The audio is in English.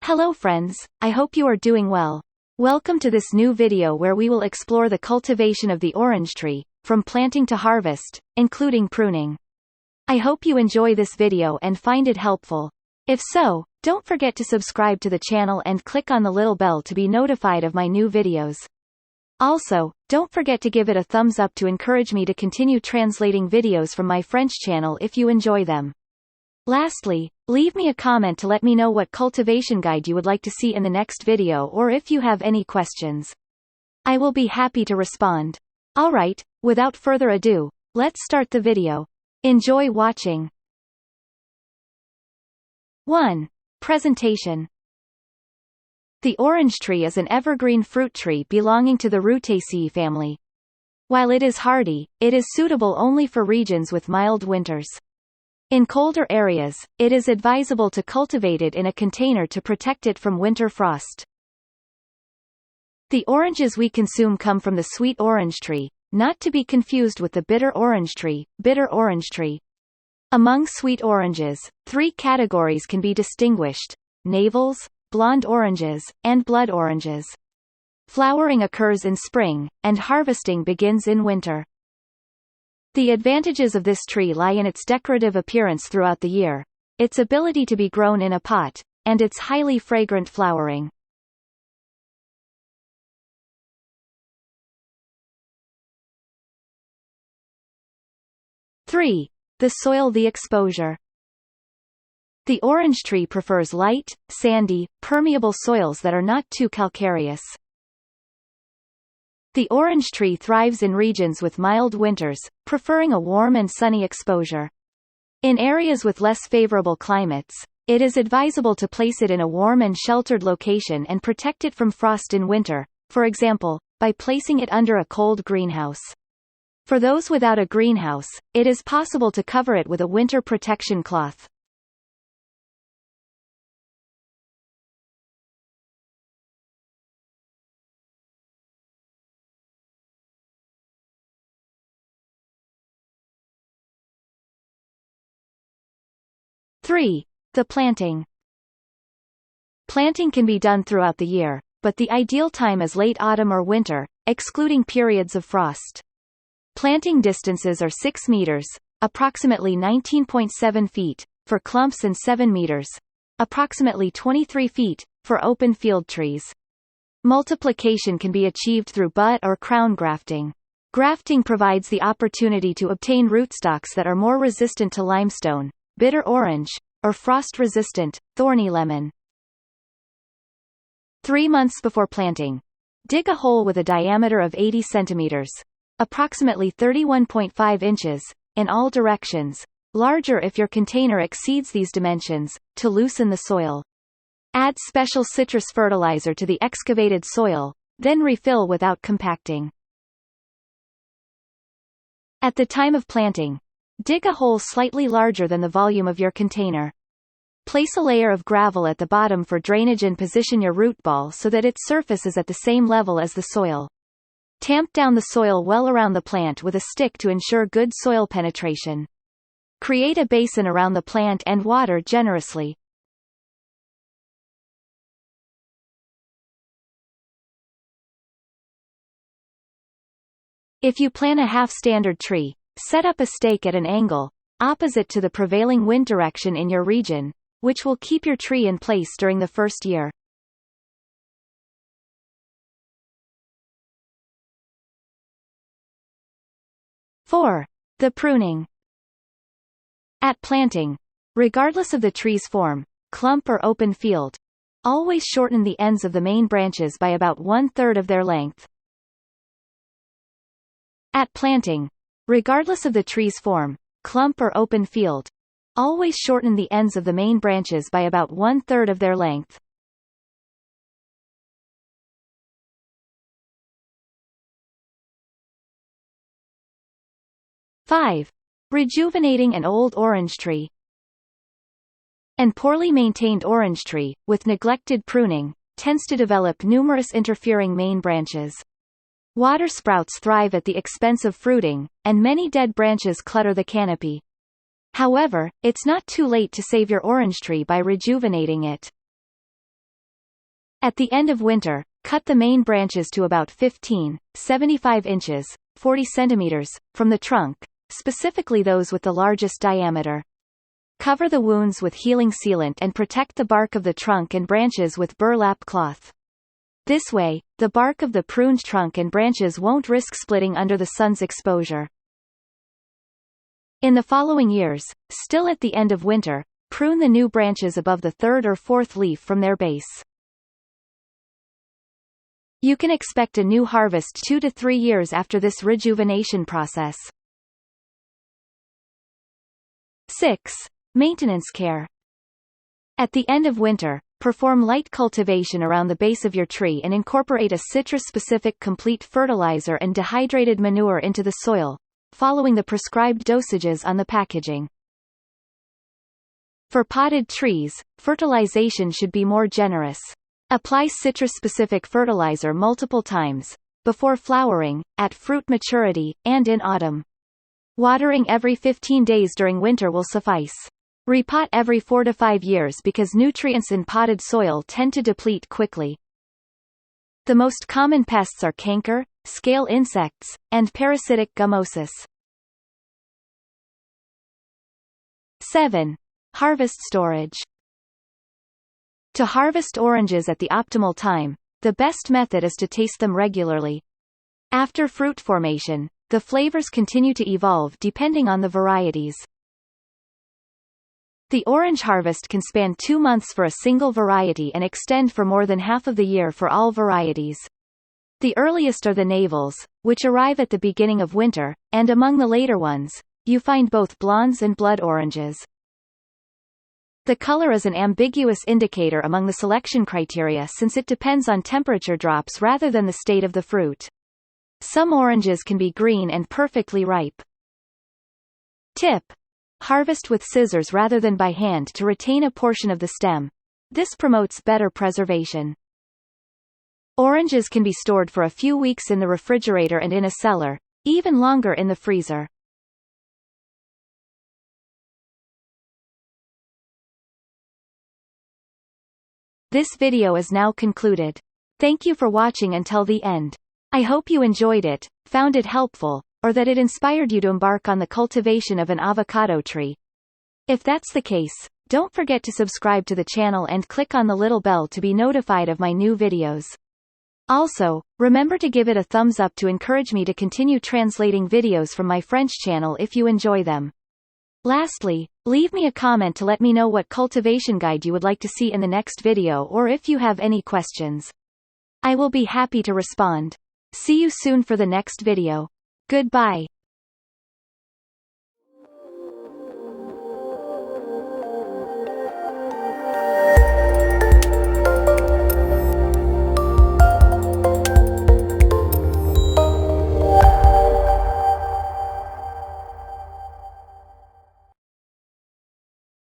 Hello friends, I hope you are doing well. Welcome to this new video where we will explore the cultivation of the orange tree, from planting to harvest, including pruning. I hope you enjoy this video and find it helpful. If so, don't forget to subscribe to the channel and click on the little bell to be notified of my new videos. Also, don't forget to give it a thumbs up to encourage me to continue translating videos from my French channel if you enjoy them. Lastly, leave me a comment to let me know what cultivation guide you would like to see in the next video or if you have any questions. I will be happy to respond. Alright, without further ado, let's start the video. Enjoy watching. 1. Presentation. The orange tree is an evergreen fruit tree belonging to the Rutaceae family. While it is hardy, it is suitable only for regions with mild winters. In colder areas, it is advisable to cultivate it in a container to protect it from winter frost. The oranges we consume come from the sweet orange tree, not to be confused with the bitter orange tree, bitter orange tree. Among sweet oranges, 3 categories can be distinguished: navels, blonde oranges, and blood oranges. Flowering occurs in spring, and harvesting begins in winter. The advantages of this tree lie in its decorative appearance throughout the year, its ability to be grown in a pot, and its highly fragrant flowering. The soil, the exposure. The orange tree prefers light, sandy, permeable soils that are not too calcareous. The orange tree thrives in regions with mild winters, preferring a warm and sunny exposure. In areas with less favorable climates, it is advisable to place it in a warm and sheltered location and protect it from frost in winter, for example, by placing it under a cold greenhouse. For those without a greenhouse, it is possible to cover it with a winter protection cloth. The planting. Planting can be done throughout the year, but the ideal time is late autumn or winter, excluding periods of frost. Planting distances are 6 meters, approximately 19.7 feet, for clumps and 7 meters, approximately 23 feet, for open field trees. Multiplication can be achieved through bud or crown grafting. Grafting provides the opportunity to obtain rootstocks that are more resistant to limestone, bitter orange, or frost-resistant, thorny lemon. 3 months before planting. Dig a hole with a diameter of 80 centimeters, approximately 31.5 inches, in all directions, larger if your container exceeds these dimensions, to loosen the soil. Add special citrus fertilizer to the excavated soil, then refill without compacting. At the time of planting, dig a hole slightly larger than the volume of your container. Place a layer of gravel at the bottom for drainage and position your root ball so that its surface is at the same level as the soil. Tamp down the soil well around the plant with a stick to ensure good soil penetration. Create a basin around the plant and water generously. If you plant a half-standard tree, set up a stake at an angle, opposite to the prevailing wind direction in your region, which will keep your tree in place during the first year. The pruning. At planting, regardless of the tree's form, clump or open field, always shorten the ends of the main branches by about 1/3 of their length. At planting, regardless of the tree's form, clump or open field, always shorten the ends of the main branches by about 1/3 of their length. Rejuvenating an old orange tree. An poorly maintained orange tree, with neglected pruning, tends to develop numerous interfering main branches. Water sprouts thrive at the expense of fruiting, and many dead branches clutter the canopy. However, it's not too late to save your orange tree by rejuvenating it. At the end of winter, cut the main branches to about 15-75 inches, 40 centimeters, from the trunk, specifically those with the largest diameter. Cover the wounds with healing sealant and protect the bark of the trunk and branches with burlap cloth. This way, the bark of the pruned trunk and branches won't risk splitting under the sun's exposure. In the following years, still at the end of winter, prune the new branches above the third or fourth leaf from their base. You can expect a new harvest 2 to 3 years after this rejuvenation process. 6. Maintenance care. At the end of winter, perform light cultivation around the base of your tree and incorporate a citrus-specific complete fertilizer and dehydrated manure into the soil, following the prescribed dosages on the packaging. For potted trees, fertilization should be more generous. Apply citrus-specific fertilizer multiple times, before flowering, at fruit maturity, and in autumn. Watering every 15 days during winter will suffice. Repot every 4 to 5 years because nutrients in potted soil tend to deplete quickly. The most common pests are canker, scale insects, and parasitic gummosis. 7. Harvest storage. To harvest oranges at the optimal time, the best method is to taste them regularly. After fruit formation, the flavors continue to evolve depending on the varieties. The orange harvest can span 2 months for a single variety and extend for more than half of the year for all varieties. The earliest are the navels, which arrive at the beginning of winter, and among the later ones, you find both blondes and blood oranges. The color is an ambiguous indicator among the selection criteria since it depends on temperature drops rather than the state of the fruit. Some oranges can be green and perfectly ripe. Tip: harvest with scissors rather than by hand to retain a portion of the stem. This promotes better preservation. Oranges can be stored for a few weeks in the refrigerator and in a cellar, even longer in the freezer. This video is now concluded. Thank you for watching until the end. I hope you enjoyed it, found it helpful, or that it inspired you to embark on the cultivation of an avocado tree. If that's the case, don't forget to subscribe to the channel and click on the little bell to be notified of my new videos. Also, remember to give it a thumbs up to encourage me to continue translating videos from my French channel if you enjoy them. Lastly, leave me a comment to let me know what cultivation guide you would like to see in the next video or if you have any questions. I will be happy to respond. See you soon for the next video. Goodbye.